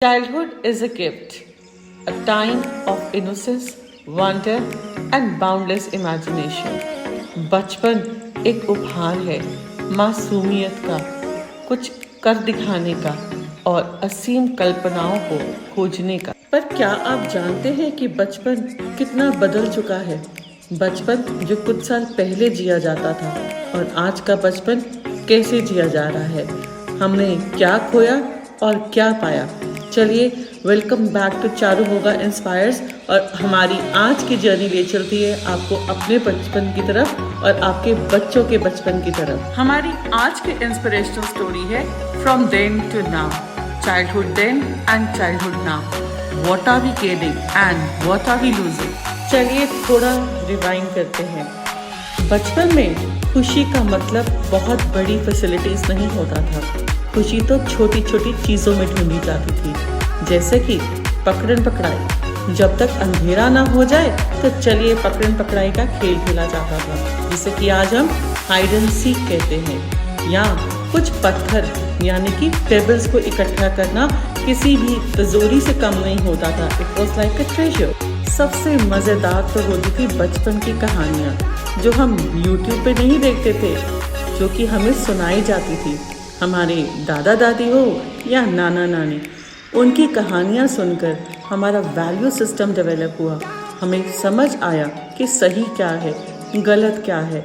Childhood is a gift, a time of innocence, wonder and boundless imagination. बचपन एक उपहार है मासूमियत का, कुछ कर दिखाने का और असीम कल्पनाओं को खोजने का। पर क्या आप जानते हैं कि बचपन कितना बदल चुका है? बचपन जो कुछ साल पहले जिया जाता था और आज का बचपन कैसे जिया जा रहा है, हमने क्या खोया और क्या पाया। चलिए वेलकम बैक टू चारू होगा इंस्पायर्स और हमारी आज की जर्नी ले चलती है आपको अपने बचपन की तरफ और आपके बच्चों के बचपन की तरफ। हमारी आज की इंस्पिरेशनल स्टोरी है from then to now, childhood then and childhood now, what are we gaining and what are we losing. चलिए थोड़ा रिवाइंड करते हैं। बचपन में खुशी का मतलब बहुत बड़ी फैसिलिटीज नहीं होता था। खुशी तो छोटी छोटी चीज़ों में ढूंढी जाती थी, जैसे कि पकड़न पकड़ाई। जब तक अंधेरा ना हो जाए तो चलिए पकड़न पकड़ाई का खेल खेला जाता था, जिसे कि आज हम हाइड एंड सीक कहते हैं। या कुछ पत्थर यानी कि पेबल्स को इकट्ठा करना किसी भी तिजोरी से कम नहीं होता था। It was like a treasure. सबसे मज़ेदार तो होती थी बचपन की कहानियाँ, जो हम यूट्यूब पे नहीं देखते थे, जो कि हमें सुनाई जाती थी। हमारे दादा दादी हो या नाना नानी, उनकी कहानियाँ सुनकर हमारा वैल्यू सिस्टम डेवलप हुआ। हमें समझ आया कि सही क्या है, गलत क्या है।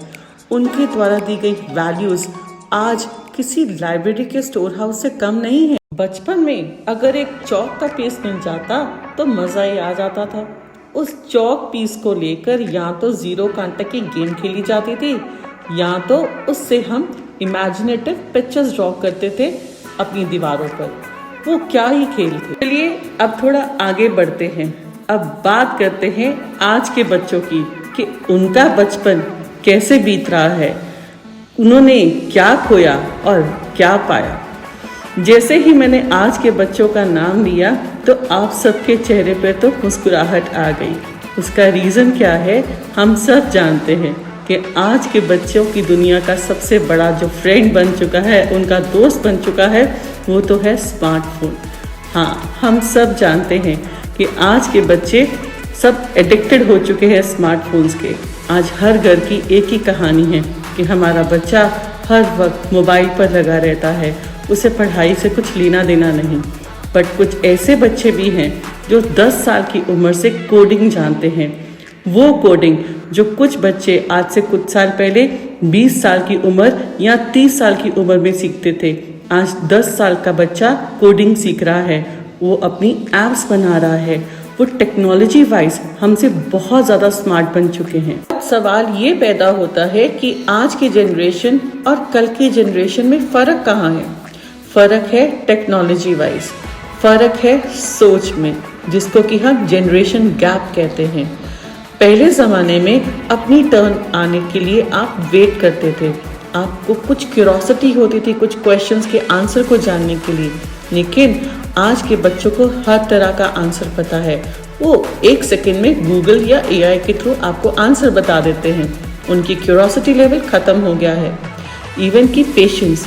उनके द्वारा दी गई वैल्यूज़ आज किसी लाइब्रेरी के स्टोर हाउस से कम नहीं है। बचपन में अगर एक चौक का पीस मिल जाता तो मज़ा ही आ जाता था। उस चौक पीस को लेकर या तो ज़ीरो कांटेक्ट की गेम खेली जाती थी, या तो उससे हम इमेजिनेटिव पिक्चर्स ड्रॉ करते थे अपनी दीवारों पर। वो क्या ही खेल थे। चलिए अब थोड़ा आगे बढ़ते हैं। अब बात करते हैं आज के बच्चों की कि उनका बचपन कैसे बीत रहा है, उन्होंने क्या खोया और क्या पाया। जैसे ही मैंने आज के बच्चों का नाम लिया तो आप सबके चेहरे पर तो मुस्कुराहट आ गई। उसका रीज़न क्या है हम सब जानते हैं कि आज के बच्चों की दुनिया का सबसे बड़ा जो फ्रेंड बन चुका है, उनका दोस्त बन चुका है, वो तो है स्मार्टफोन। हाँ, हम सब जानते हैं कि आज के बच्चे सब एडिक्टेड हो चुके हैं स्मार्टफोन्स के। आज हर घर की एक ही कहानी है कि हमारा बच्चा हर वक्त मोबाइल पर लगा रहता है, उसे पढ़ाई से कुछ लेना देना नहीं। बट कुछ ऐसे बच्चे भी हैं जो 10 साल की उम्र से कोडिंग जानते हैं। वो कोडिंग जो कुछ बच्चे आज से कुछ साल पहले 20 साल की उम्र या 30 साल की उम्र में सीखते थे, आज 10 साल का बच्चा कोडिंग सीख रहा है। वो अपनी ऐप्स बना रहा है। वो टेक्नोलॉजी वाइज हमसे बहुत ज़्यादा स्मार्ट बन चुके हैं। सवाल ये पैदा होता है कि आज की जनरेशन और कल की जनरेशन में फ़र्क कहाँ है। फ़र्क है टेक्नोलॉजी वाइज, फ़र्क है सोच में, जिसको कि हम जनरेशन गैप कहते हैं। पहले ज़माने में अपनी टर्न आने के लिए आप वेट करते थे। आपको कुछ क्यूरोसिटी होती थी कुछ क्वेश्चंस के आंसर को जानने के लिए, लेकिन आज के बच्चों को हर तरह का आंसर पता है। वो एक सेकंड में गूगल या एआई के थ्रू आपको आंसर बता देते हैं। उनकी क्यूरोसिटी लेवल ख़त्म हो गया है। इवन की पेशेंस,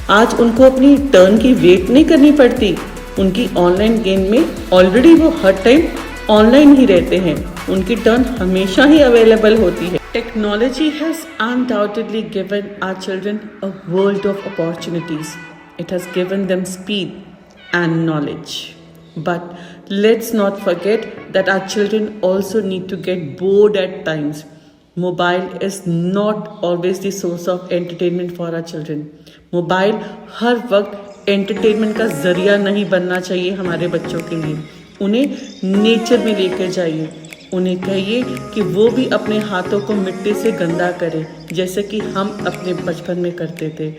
आज उनको अपनी टर्न की वेट नहीं करनी पड़ती। उनकी ऑनलाइन गेम में ऑलरेडी वो हर टाइम ऑनलाइन ही रहते हैं। उनकी टर्न हमेशा ही अवेलेबल होती है। Technology has undoubtedly given our children a world of opportunities. It has given them speed and knowledge. But let's not forget that our children also need to get bored at times. Mobile is not always the source of entertainment for our children. Mobile हर वक्त entertainment का जरिया नहीं बनना चाहिए हमारे बच्चों के लिए। उन्हें नेचर में लेकर जाइए। उन्हें कहिए कि वो भी अपने हाथों को मिट्टी से गंदा करें, जैसे कि हम अपने बचपन में करते थे।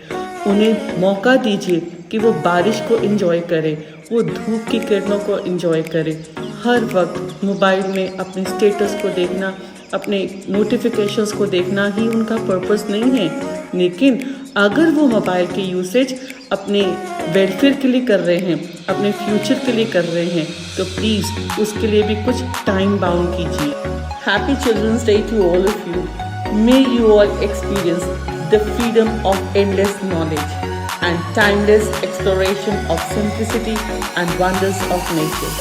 उन्हें मौका दीजिए कि वो बारिश को एंजॉय करें, वो धूप की किरणों को एंजॉय करें। हर वक्त मोबाइल में अपने स्टेटस को देखना, अपने नोटिफिकेशंस को देखना ही उनका पर्पस नहीं है। लेकिन अगर वो मोबाइल के यूसेज अपने वेलफेयर के लिए कर रहे हैं, अपने फ्यूचर के लिए कर रहे हैं, तो प्लीज़ उसके लिए भी कुछ टाइम बाउंड कीजिए। Happy children's day to all of you. May you all experience the freedom of endless knowledge and timeless exploration of simplicity and wonders of nature.